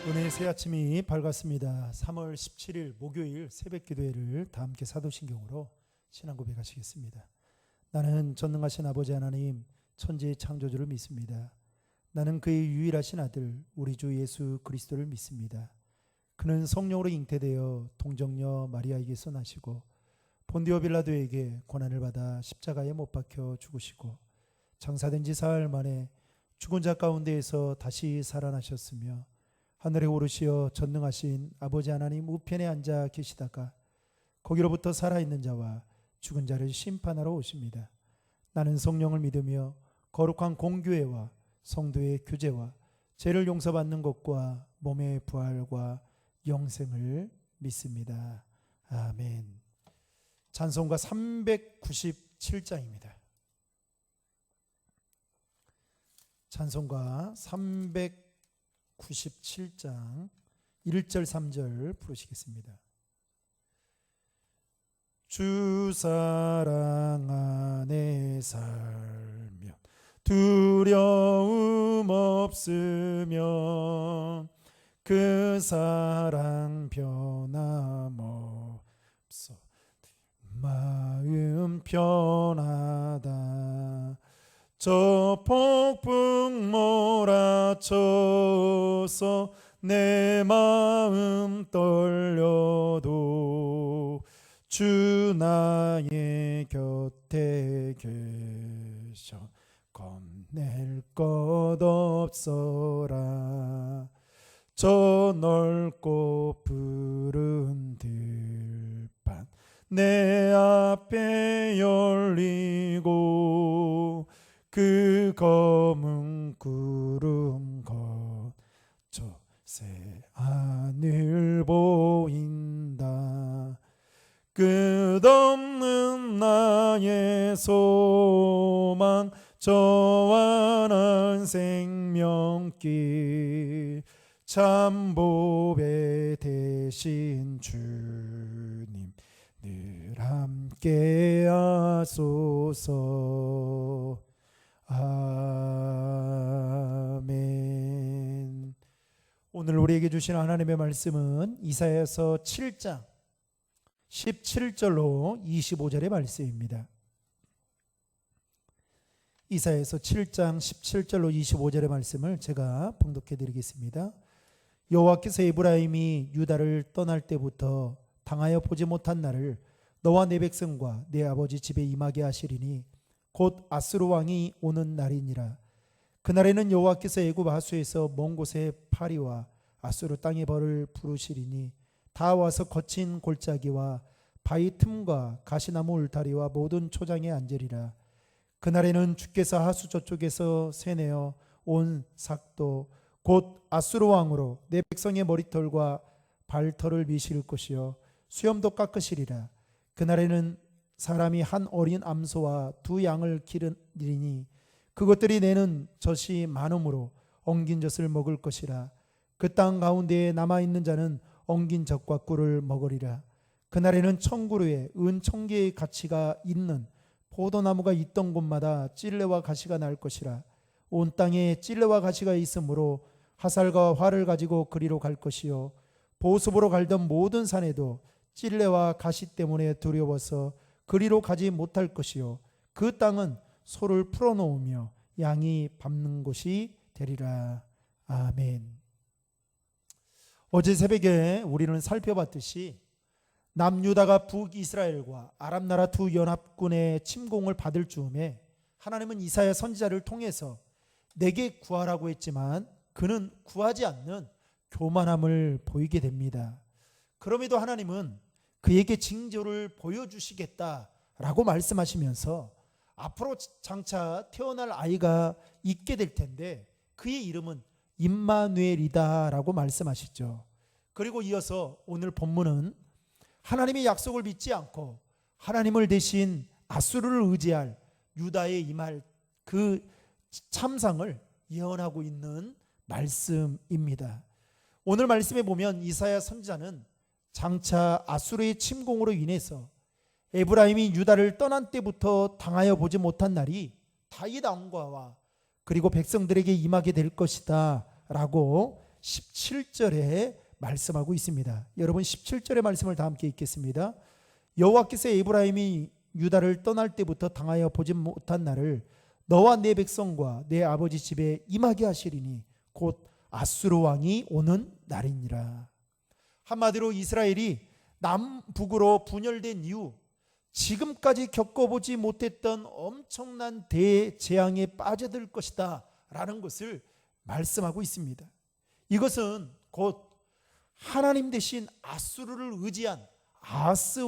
은혜의 새 아침이 밝았습니다. 3월 17일 목요일 새벽 기도회를 다 함께 사도신경으로 신앙 고백하시겠습니다. 나는 전능하신 아버지 하나님 천지의 창조주를 믿습니다. 나는 그의 유일하신 아들 우리 주 예수 그리스도를 믿습니다. 그는 성령으로 잉태되어 동정녀 마리아에게서 나시고 본디오 빌라도에게 고난을 받아 십자가에 못 박혀 죽으시고 장사된 지 사흘 만에 죽은 자 가운데에서 다시 살아나셨으며 하늘에 오르시어 전능하신 아버지 하나님 우편에 앉아 계시다가 거기로부터 살아있는 자와 죽은 자를 심판하러 오십니다. 나는 성령을 믿으며 거룩한 공교회와 성도의 교제와 죄를 용서받는 것과 몸의 부활과 영생을 믿습니다. 아멘. 찬송가 397장입니다. 찬송가 397장 1절 3절 부르시겠습니다. 주 사랑 안에 살면 두려움 없으면 그 사랑 변함없어 마음 편하다. 저 폭풍 몰아쳐서 내 마음 떨려도 주 나의 곁에 계셔 겁낼 것 없어라. 저 넓고 푸른 들판 내 앞에 열리고 그 검은 구름 거쳐 새 하늘 보인다. 끝없는 나의 소망 저 환한 생명길 참 보배 되신 주님 늘 함께 하소서. 아멘. 오늘 우리에게 주신 하나님의 말씀은 이사야서 7장 17절로 25절의 말씀입니다. 이사야서 7장 17절로 25절의 말씀을 제가 봉독해 드리겠습니다. 여호와께서 에브라임이 유다를 떠날 때부터 당하여 보지 못한 날을 너와 내 백성과 내 아버지 집에 임하게 하시리니 곧 아수르 왕이 오는 날이니라. 그날에는 여호와께서 애굽 하수에서 먼 곳에 파리와 아수르 땅의 벌을 부르시리니 다 와서 거친 골짜기와 바위 틈과 가시나무 울타리와 모든 초장에 앉으리라. 그날에는 주께서 하수 저쪽에서 새내어 온 삭도 곧 아수르 왕으로 내 백성의 머리털과 발털을 미실 것이요 수염도 깎으시리라. 그날에는 사람이 한 어린 암소와 두 양을 기르리니 그것들이 내는 젖이 많음으로 엉긴 젖을 먹을 것이라. 그 땅 가운데에 남아있는 자는 엉긴 젖과 꿀을 먹으리라. 그날에는 천그루에 은 1000개의 가치가 있는 포도나무가 있던 곳마다 찔레와 가시가 날 것이라. 온 땅에 찔레와 가시가 있으므로 화살과 활을 가지고 그리로 갈 것이요 보습으로 갈던 모든 산에도 찔레와 가시 때문에 두려워서 그리로 가지 못할 것이요 그 땅은 소를 풀어놓으며 양이 밟는 곳이 되리라. 아멘. 어제 새벽에 우리는 살펴봤듯이 남유다가 북이스라엘과 아랍나라 두 연합군의 침공을 받을 즈음에 하나님은 이사야 선지자를 통해서 내게 구하라고 했지만 그는 구하지 않는 교만함을 보이게 됩니다. 그럼에도 하나님은 그에게 징조를 보여주시겠다라고 말씀하시면서 앞으로 장차 태어날 아이가 있게 될 텐데 그의 이름은 임마누엘이다라고 말씀하시죠. 그리고 이어서 오늘 본문은 하나님의 약속을 믿지 않고 하나님을 대신 아수르를 의지할 유다에 임할 그 참상을 예언하고 있는 말씀입니다. 오늘 말씀에 보면 이사야 선지자는 장차 아수르의 침공으로 인해서 에브라임이 유다를 떠난 때부터 당하여 보지 못한 날이 다윗 왕과와 그리고 백성들에게 임하게 될 것이다 라고 17절에 말씀하고 있습니다. 여러분 17절의 말씀을 다 함께 읽겠습니다. 여호와께서 에브라임이 유다를 떠날 때부터 당하여 보지 못한 날을 너와 내 백성과 내 아버지 집에 임하게 하시리니 곧 아수르 왕이 오는 날이니라. 한마디로 이스라엘이 남북으로 분열된 이후 지금까지 겪어보지 못했던 엄청난 대재앙에 빠져들 것이다 라는 것을 말씀하고 있습니다. 이것은 곧 하나님 대신 아수르를 의지한 아하스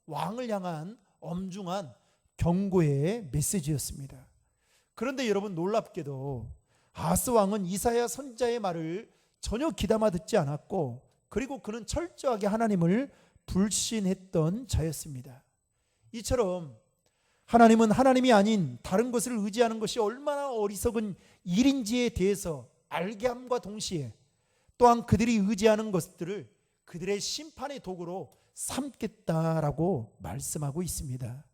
왕을 향한 엄중한 경고의 메시지였습니다. 그런데 여러분, 놀랍게도 아하스 왕은 이사야 선지자의 말을 전혀 귀담아 듣지 않았고, 그리고 그는 철저하게 하나님을 불신했던 자였습니다. 이처럼 하나님은 하나님이 아닌 다른 것을 의지하는 것이 얼마나 어리석은 일인지에 대해서 알게 함과 동시에 또한 그들이 의지하는 것들을 그들의 심판의 도구로 삼겠다라고 말씀하고 있습니다.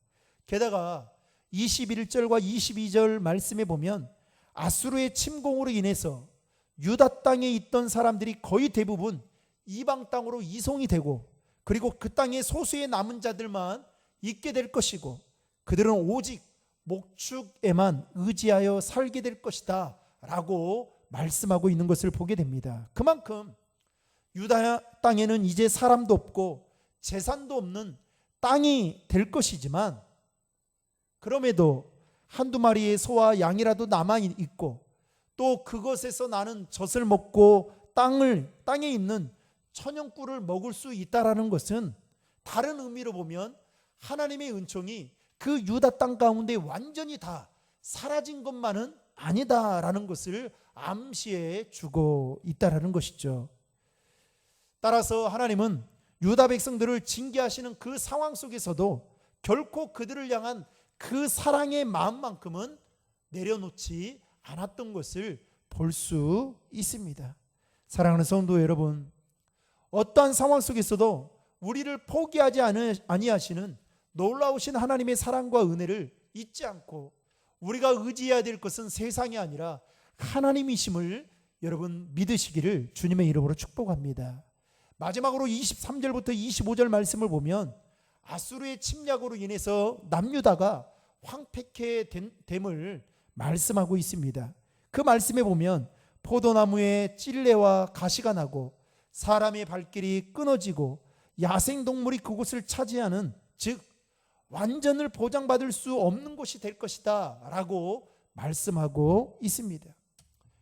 게다가 21절과 22절 말씀에 보면 아수르의 침공으로 인해서 유다 땅에 있던 사람들이 거의 대부분 이방 땅으로 이송이 되고, 그리고 그 땅에 소수의 남은 자들만 있게 될 것이고, 그들은 오직 목축에만 의지하여 살게 될 것이다 라고 말씀하고 있는 것을 보게 됩니다. 그만큼 유다 땅에는 이제 사람도 없고 재산도 없는 땅이 될 것이지만, 그럼에도 한두 마리의 소와 양이라도 남아있고, 또 그것에서 나는 젖을 먹고 땅에 있는 천연꿀을 먹을 수 있다라는 것은 다른 의미로 보면 하나님의 은총이 그 유다 땅 가운데 완전히 다 사라진 것만은 아니다라는 것을 암시해 주고 있다라는 것이죠. 따라서 하나님은 유다 백성들을 징계하시는 그 상황 속에서도 결코 그들을 향한 그 사랑의 마음만큼은 내려놓지 않았던 것을 볼 수 있습니다. 사랑하는 성도 여러분, 어떠한 상황 속에서도 우리를 포기하지 아니하시는 놀라우신 하나님의 사랑과 은혜를 잊지 않고 우리가 의지해야 될 것은 세상이 아니라 하나님이심을 여러분 믿으시기를 주님의 이름으로 축복합니다. 마지막으로 23절부터 25절 말씀을 보면 아수르의 침략으로 인해서 남유다가 황폐케 됨을 말씀하고 있습니다. 그 말씀에 보면 포도나무에 찔레와 가시가 나고 사람의 발길이 끊어지고 야생동물이 그곳을 차지하는, 즉 완전을 보장받을 수 없는 곳이 될 것이다 라고 말씀하고 있습니다.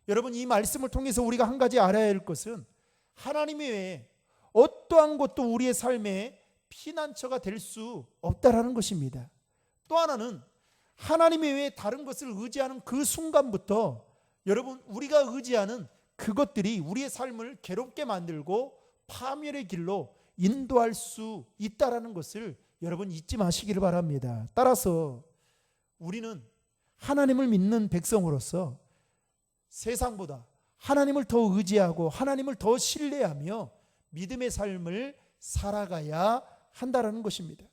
여러분, 이 말씀을 통해서 우리가 한 가지 알아야 할 것은 하나님 외에 어떠한 것도 우리의 삶에 피난처가 될 수 없다라는 것입니다. 또 하나는 하나님 외에 다른 것을 의지하는 그 순간부터 여러분, 우리가 의지하는 그것들이 우리의 삶을 괴롭게 만들고 파멸의 길로 인도할 수 있다라는 것을 여러분 잊지 마시기를 바랍니다. 따라서 우리는 하나님을 믿는 백성으로서 세상보다 하나님을 더 의지하고 하나님을 더 신뢰하며 믿음의 삶을 살아가야 한다라는 것입니다.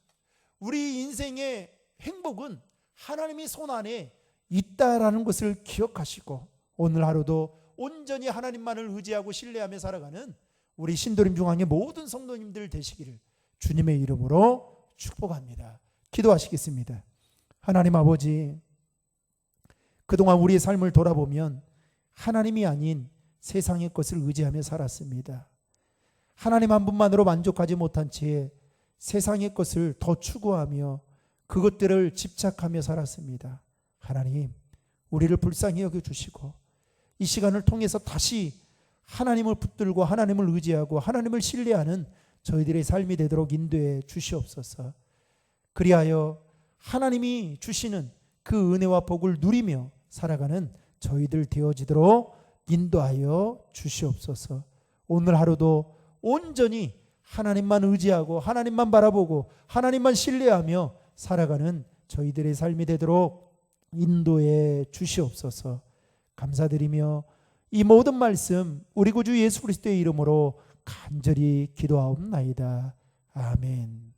우리 인생의 행복은 하나님의 손 안에 있다라는 것을 기억하시고 오늘 하루도 온전히 하나님만을 의지하고 신뢰하며 살아가는 우리 신도림 중앙의 모든 성도님들 되시기를 주님의 이름으로 축복합니다. 기도하시겠습니다. 하나님 아버지, 그동안 우리의 삶을 돌아보면 하나님이 아닌 세상의 것을 의지하며 살았습니다. 하나님 한 분만으로 만족하지 못한 채 세상의 것을 더 추구하며 그것들을 집착하며 살았습니다. 하나님, 우리를 불쌍히 여겨주시고 이 시간을 통해서 다시 하나님을 붙들고 하나님을 의지하고 하나님을 신뢰하는 저희들의 삶이 되도록 인도해 주시옵소서. 그리하여 하나님이 주시는 그 은혜와 복을 누리며 살아가는 저희들 되어지도록 인도하여 주시옵소서. 오늘 하루도 온전히 하나님만 의지하고 하나님만 바라보고 하나님만 신뢰하며 살아가는 저희들의 삶이 되도록 인도해 주시옵소서. 감사드리며 이 모든 말씀 우리 구주 예수 그리스도의 이름으로 간절히 기도하옵나이다. 아멘.